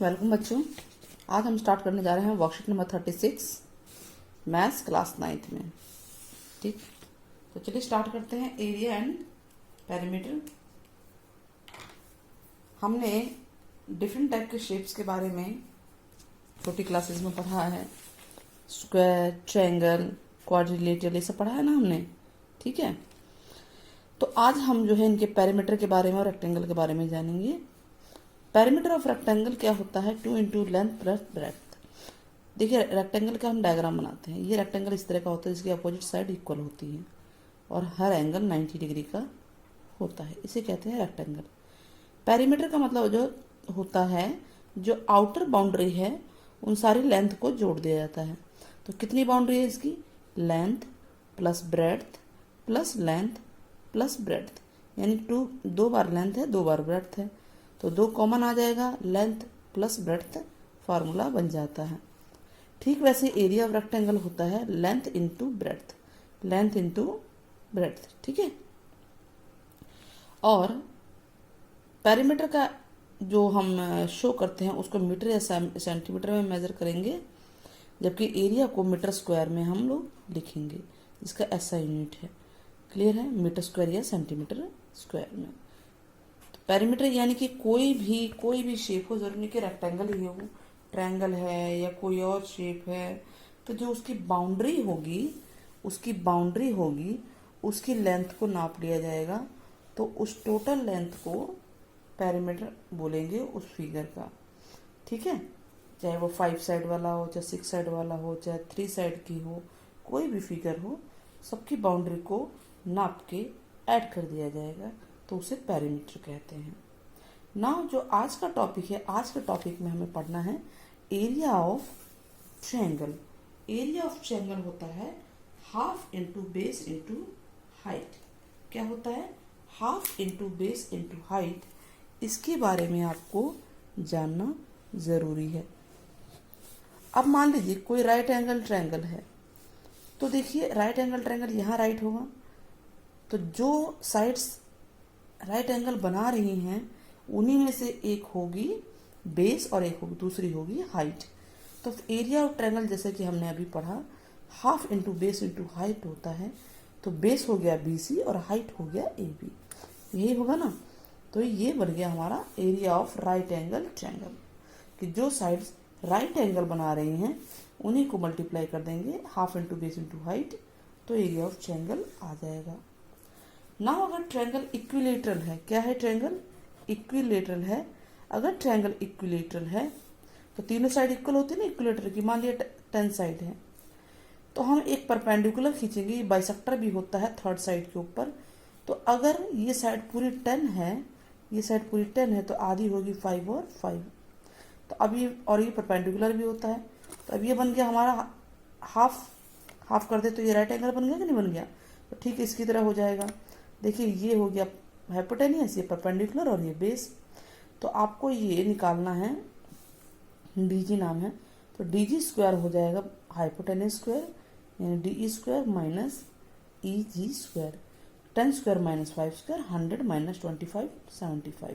Welcome बच्चों। आज हम स्टार्ट करने जा रहे हैं worksheet number 36 maths class 9th में। ठीक, तो चलिए स्टार्ट करते हैं। Area and perimeter. हमने डिफरेंट टाइप के शेप्स के बारे में छोटी क्लासेस में पढ़ा है। स्क्वायर, ट्रायंगल, क्वाड्रिलेटरल, ये सब पढ़ा है ना हमने। ठीक है, तो आज हम जो है इनके पेरीमीटर के बारे में और रेक्टेंगल के बारे में जानेंगे। पेरीमीटर ऑफ रेक्टेंगल क्या होता है? 2 इंटू लेंथ प्लस ब्रेड्थ। देखिए, रेक्टेंगल का हम डायग्राम बनाते हैं। ये रेक्टेंगल इस तरह का होता है जिसकी अपोजिट साइड इक्वल होती है और हर एंगल 90 डिग्री का होता है, इसे कहते हैं रेक्टेंगल। पेरीमीटर का मतलब जो होता है, जो आउटर बाउंड्री है उन सारी लेंथ को जोड़ दिया जाता है। तो कितनी बाउंड्री है इसकी? Length plus breadth plus length plus breadth, यानी 2 बार लेंथ है, 2 बार ब्रेड्थ है, तो 2 कॉमन आ जाएगा, लेंथ प्लस ब्रेड्थ फार्मूला बन जाता है। ठीक वैसे एरिया ऑफ रेक्टेंगल होता है length into breadth, length into breadth. ठीक है, और पेरीमीटर का जो हम शो करते हैं उसको मीटर या सेंटीमीटर में मेजर करेंगे, जबकि एरिया को मीटर स्क्वायर में हम लोग लिखेंगे, जिसका ऐसा यूनिट है। क्लियर है? मीटर स्क्वायर या सेंटीमीटर स्क्वायर में। पेरीमीटर यानी कि कोई भी शेप हो, जरूरी नहीं कि रेक्टेंगल ही हो, ट्रायंगल है या कोई और शेप है, तो जो उसकी बाउंड्री होगी उसकी लेंथ को नाप लिया जाएगा। तो उस टोटल लेंथ को पेरीमीटर बोलेंगे, उस फिगर का। ठीक है, चाहे वो 5 साइड वाला हो, चाहे 6 साइड वाला हो, चाहे 3 साइड की हो, कोई भी फिगर हो, सबकी बाउंड्री को नाप के ऐड कर दिया जाएगा, तो उसे पेरीमीटर कहते हैं। नाउ जो आज का टॉपिक है, आज के टॉपिक में हमें पढ़ना है area of triangle. Area of triangle होता है half into base into height. क्या होता है? Half into base into height. इसके बारे में आपको जानना जरूरी है। अब मान लीजिए कोई राइट एंगल ट्रायंगल है, तो देखिए राइट एंगल ट्रायंगल यहाँ राइट होगा, तो जो साइड्स राइट एंगल बना रही हैं उन्हीं में से एक होगी बेस और एक होगी दूसरी होगी हाइट। तो एरिया ऑफ ट्रायंगल जैसे कि हमने अभी पढ़ा, half into base into height होता है। तो बेस हो गया BC और हाइट हो गया AB, यही होगा ना। तो ये बन गया हमारा area of right angle triangle, कि जो साइड्स राइट एंगल बना रही हैं उन्हीं को मल्टीप्लाई कर देंगे half into base into height, तो एरिया ऑफ ट्रायंगल आ जाएगा। ना अगर ट्रायंगल इक्विलेटरल है, क्या है ट्रायंगल? इक्विलेटरल है। अगर ट्रायंगल इक्विलेटरल है तो तीनों साइड इक्वल होती है ना इक्विलेटर की। मान लिया 10 साइड है, तो हम एक परपेंडिकुलर खींचेंगे, ये बाइसेक्टर भी होता है थर्ड साइड के ऊपर। तो अगर ये साइड पूरी 10 है, ये साइड पूरी 10 है, तो आधी होगी 5 और 5। तो अब ये परपेंडिकुलर भी होता है, तो अब ये बन गया हमारा हाफ कर दे तो ये राइट एंगल बन गया कि नहीं बन गया? तो ठीक इसकी तरह हो जाएगा। देखिए ये हो गया हाइपोटेनियस, ये परपेंडिकुलर और ये बेस। तो आपको ये निकालना है, DG नाम है, तो DG स्क्वायर हो जाएगा हाइपोटेनियस स्क्वायर, यानी DE square minus EG square. 10 square minus 5 square, 100 minus 25 75।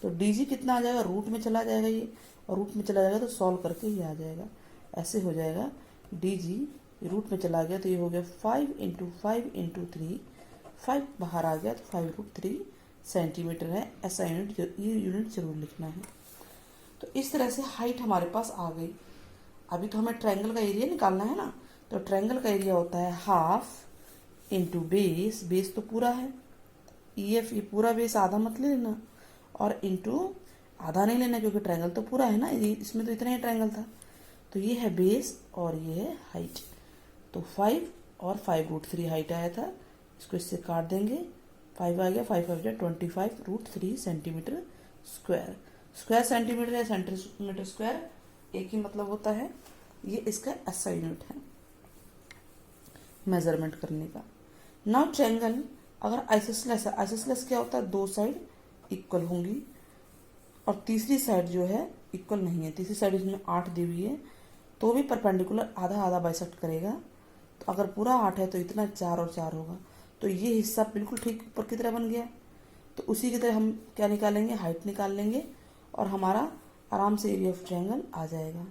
तो DG कितना आ जाएगा? रूट में चला जाएगा ये, और रूट में चला जाएगा तो सॉल्व करके ही आ जाएगा। ऐसे हो जाएगा DG रूट में चला गया तो ये हो गया 5 इंटू 5 इंटू 3, 5 बाहर आ गया तो 5√3 सेंटीमीटर है। ऐसा ये यूनिट जरूर लिखना है। तो इस तरह से हाइट हमारे पास आ गई। अभी तो हमें ट्रायंगल का एरिया निकालना है ना, तो ट्रायंगल का एरिया होता है हाफ इंटू बेस, बेस तो पूरा है, EF, ये पूरा बेस, आधा मत ले लेना, और इंटू आधा नहीं लेना क्योंकि ट्रायंगल तो पूरा है ना, इसमें तो इतना ही ट्रायंगल था। तो ये है बेस और ये है हाइट। तो 5 और 5√3 हाइट आया था, इसको इससे काट देंगे, 5 आ गया, 5 आ गया 25√3 सेंटीमीटर स्क्वायर। स्क्वायर सेंटीमीटर या सेंटीमीटर स्क्वायर एक ही मतलब होता है। ये इसका ऐसा यूनिट है मेजरमेंट करने का। नाउ ट्रायंगल अगर आइसोसेलेस है, आइसोसेलेस क्या होता है? 2 साइड इक्वल होंगी और तीसरी साइड जो है इक्वल नहीं है, तीसरी साइड इसमें 8 दी हुई है, तो भी परपेंडिकुलर आधा आधा बाइसेक्ट करेगा। तो अगर पूरा 8 है तो इतना 4 और 4 होगा, तो ये हिस्सा बिल्कुल ठीक ऊपर की तरह बन गया। तो उसी की तरह हम क्या निकालेंगे? हाइट निकाल लेंगे, और हमारा आराम से एरिया ऑफ ट्रायंगल आ जाएगा।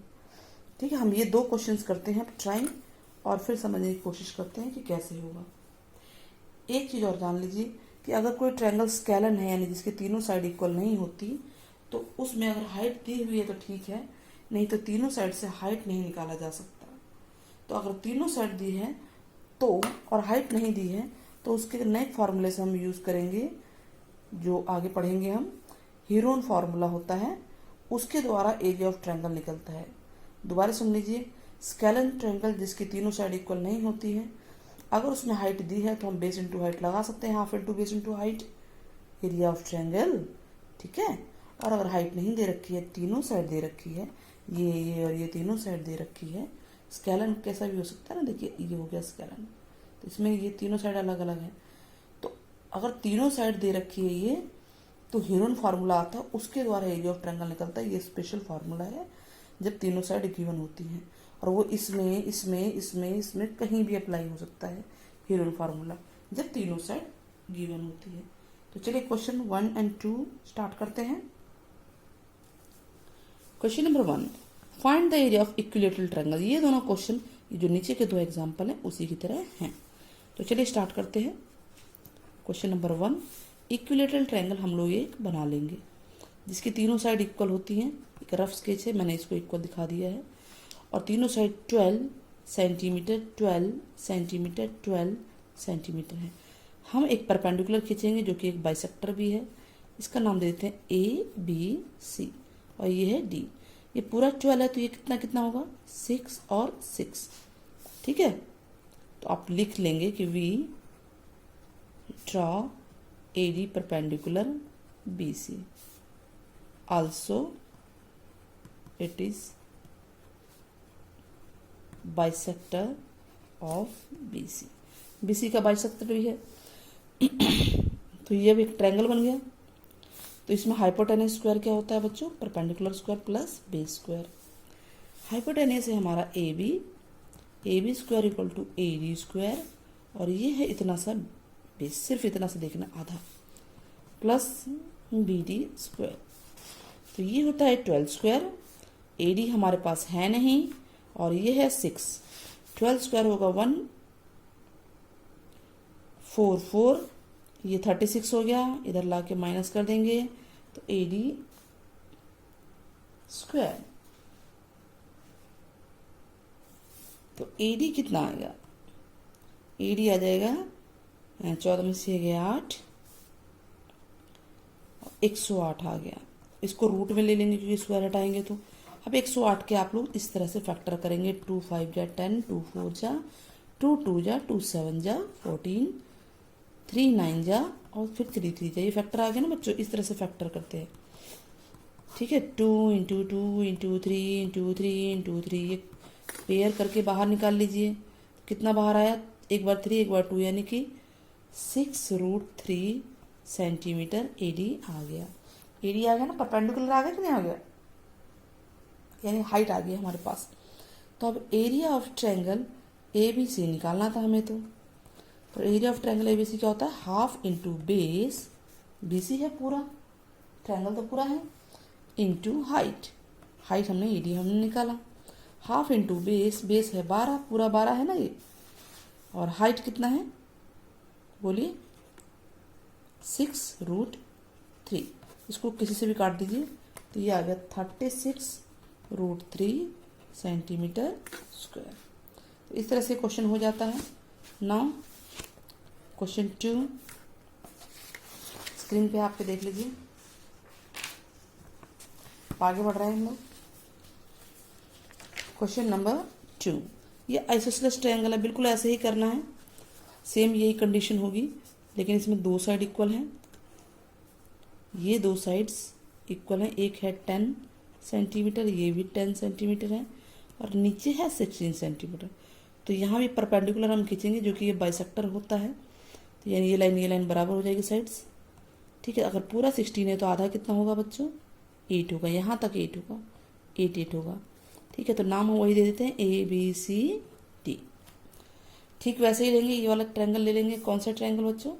ठीक है, हम ये 2 क्वेश्चंस करते हैं ट्राई और फिर समझने की कोशिश करते हैं कि कैसे होगा। एक चीज़ और जान लीजिए कि अगर कोई ट्रायंगल स्केलन है यानी जिसके तीनों साइड इक्वल नहीं होती, तो उसमें अगर हाइट दी हुई है तो ठीक है, नहीं तो तीनों साइड से हाइट नहीं निकाला जा सकता। तो अगर तीनों साइड दी है तो और हाइट नहीं दी है तो उसके नए फॉर्मूले से हम यूज़ करेंगे, जो आगे पढ़ेंगे हम। हीरोन फार्मूला होता है, उसके द्वारा एरिया ऑफ ट्रायंगल निकलता है। दोबारा सुन लीजिए, स्केलन ट्रायंगल जिसकी तीनों साइड इक्वल नहीं होती है, अगर उसमें हाइट दी है तो हम बेस इंटू हाइट लगा सकते हैं, half into base into height, area of triangle. ठीक है, और अगर हाइट नहीं दे रखी है, तीनों साइड दे रखी है, ये और ये तीनों साइड दे रखी है, स्केलन कैसा भी हो सकता है ना, देखिए ये हो गया स्केलन, तो इसमें ये तीनों साइड अलग अलग है। तो अगर तीनों साइड दे रखी है ये, तो हीरोन फार्मूला आता है, उसके द्वारा एरिया ऑफ ट्रायंगल निकलता है। ये स्पेशल फार्मूला है जब तीनों साइड गिवन होती हैं, और वो इसमें इसमें इसमें इसमें कहीं भी अप्लाई हो सकता है हीरोन फार्मूला, जब तीनों साइड गिवन होती है। तो चलिए क्वेश्चन 1 और 2 स्टार्ट करते हैं। Question number 1, find the area of equilateral triangle. ये दोनों क्वेश्चन जो नीचे के 2 एग्जाम्पल हैं उसी की तरह हैं। तो चलिए स्टार्ट करते हैं। क्वेश्चन नंबर 1, इक्विलेटरल ट्रायंगल हम लोग एक बना लेंगे जिसकी तीनों साइड इक्वल होती हैं। एक रफ स्केच है, मैंने इसको इक्वल दिखा दिया है, और तीनों साइड 12 सेंटीमीटर 12 सेंटीमीटर 12 सेंटीमीटर है। हम एक परपेंडिकुलर खींचेंगे जो कि एक बाइसेक्टर भी है, इसका नाम दे देते हैं ABC, और ये है D। ये पूरा 12 है तो ये कितना कितना होगा, 6 और 6। ठीक है, तो आप लिख लेंगे कि we draw AD perpendicular BC, also it is bisector of BC। BC का बाइसेक्टर भी है। तो ये भी एक ट्रायंगल बन गया। तो इसमें हाइपोटेनस स्क्वायर क्या होता है बच्चों, perpendicular square plus base square. Hypotenuse है हमारा AB square equal to AD square, और ये है इतना सा बेस, सिर्फ इतना सा देखना, आधा, प्लस BD स्क्वायर। तो ये होता है 12 स्क्वायर। AD हमारे पास है नहीं, और ये है 6। 12 स्क्वायर होगा 144, ये 36 हो गया, इधर ला के माइनस कर देंगे तो AD स्क्वायर। तो AD कितना आएगा, AD आ जाएगा 14 में से गया 8, 108 आ गया। इसको रूट में ले लेंगे क्योंकि स्क्वायर हटाएंगे तो। अब 108 के आप लोग इस तरह से फैक्टर करेंगे, 2 5 जा 10, 2 4 जा 2 2 जा 2 7 जा 14, 3 9 जा और फिर 3 3 जा। ये फैक्टर आ गया ना बच्चों, इस तरह से फैक्टर करते हैं। ठीक है, 2 इंटू 2 इंटू 3 इंटू 3 इंटू 3, ये पेयर करके बाहर निकाल लीजिए। कितना बाहर आया, एक बार 3 एक बार 2, यानी कि 6√3 सेंटीमीटर AD आ गया। AD आ गया ना, परपेंडिकुलर आ गया कि नहीं आ गया, यानी हाइट आ गई हमारे पास। तो अब एरिया ऑफ ट्रायंगल ABC निकालना था हमें। तो एरिया ऑफ ट्रायंगल ABC क्या होता है, हाफ इंटू बेस, BC है पूरा, ट्रायंगल तो पूरा है, इंटू हाइट, हाइट हमने AD हमने निकाला, हाफ इंटू बेस, बेस है 12, पूरा 12 है ना ये, और हाइट कितना है बोलिए, 6√3। इसको किसी से भी काट दीजिए तो ये आ गया 36√3 सेंटीमीटर स्क्वायर। तो इस तरह से क्वेश्चन हो जाता है। नाउ क्वेश्चन 2 स्क्रीन पे आप पे देख लीजिए, आगे बढ़ रहे हैं हम लोग। क्वेश्चन नंबर 2, ये आइसोसेलेस ट्रायंगल है, बिल्कुल ऐसे ही करना है, सेम यही कंडीशन होगी, लेकिन इसमें 2 साइड इक्वल हैं। ये 2 साइड्स इक्वल हैं, एक है 10 सेंटीमीटर, ये भी 10 सेंटीमीटर है, और नीचे है 16 सेंटीमीटर। तो यहाँ भी परपेंडिकुलर हम खींचेंगे जो कि ये बाइसेक्टर होता है, तो यानी ये लाइन बराबर हो जाएगी साइड्स। ठीक है, अगर पूरा 16 है तो आधा कितना होगा बच्चों, 8 होगा, यहाँ तक 8 होगा, 8 होगा। ठीक है, तो नाम हम वही दे देते हैं ABCD। ठीक वैसे ही लेंगे, ये वाला ट्रायंगल ले लेंगे। कौन सा ट्रायंगल बच्चों,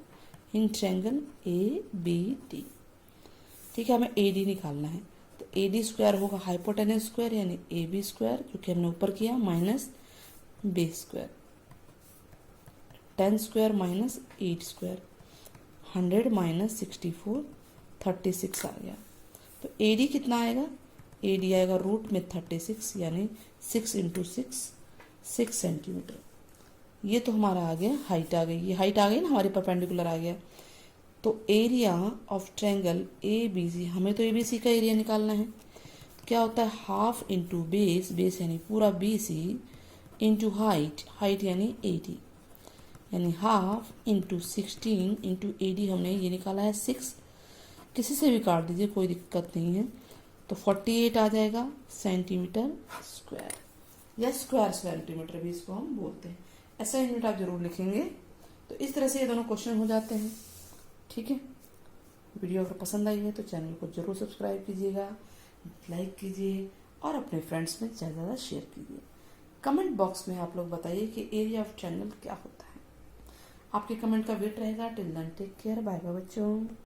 इन ट्रायंगल ABD। ठीक है, हमें AD निकालना है, तो ए डी स्क्वायर होगा हाइपोटेनस स्क्वायर यानी ए बी स्क्वायर, जो कि हमने ऊपर किया, minus B square, 10 square minus 8 square, 100 minus 64, 36 आ गया। तो ए डी कितना आएगा, ए डी आएगा रूट में 36 यानी 6 इंटू 6 सेंटीमीटर। ये तो हमारा आ गया हाइट आ गई, ये हाइट आ गई ना हमारी, परपेंडिकुलर आ गया। तो area of triangle A B C, हमें तो ए बी सी का एरिया निकालना है। तो क्या होता है, हाफ इंटू बेस, बेस यानी पूरा B C, into height, height यानी 80, यानी हाफ इंटू 16 इंटू 80, हमने ये निकाला है 6, किसी से भी काट दीजिए कोई दिक्कत नहीं है। तो 48 आ जाएगा सेंटीमीटर स्क्वायर, या स्क्वायर सेंटीमीटर भी इसको हम बोलते हैं। ऐसा यूनिट आप जरूर लिखेंगे। तो इस तरह से ये दोनों क्वेश्चन हो जाते हैं। ठीक है, वीडियो अगर पसंद आई है तो चैनल को जरूर सब्सक्राइब कीजिएगा, लाइक कीजिए और अपने फ्रेंड्स में ज़्यादा ज़्यादा शेयर कीजिए। कमेंट बॉक्स में आप लोग बताइए कि एरिया ऑफ ट्रायंगल क्या होता है। आपके कमेंट का वेट रहेगा। Till then take care, bye bye बच्चों।